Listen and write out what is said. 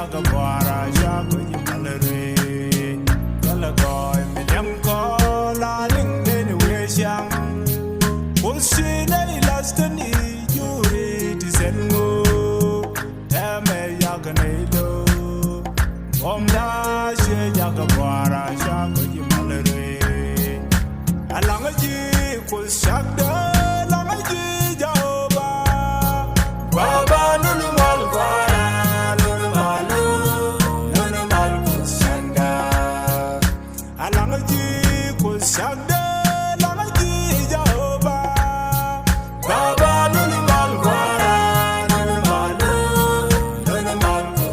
Yagabara, Jago, Yamalere, Yalagoy, Medium call, I link anyway, young. Was she any last than you read is and go? Tame Yaganado, Omda, Yagabara, Jago, Yamalere. Along a year was shut down.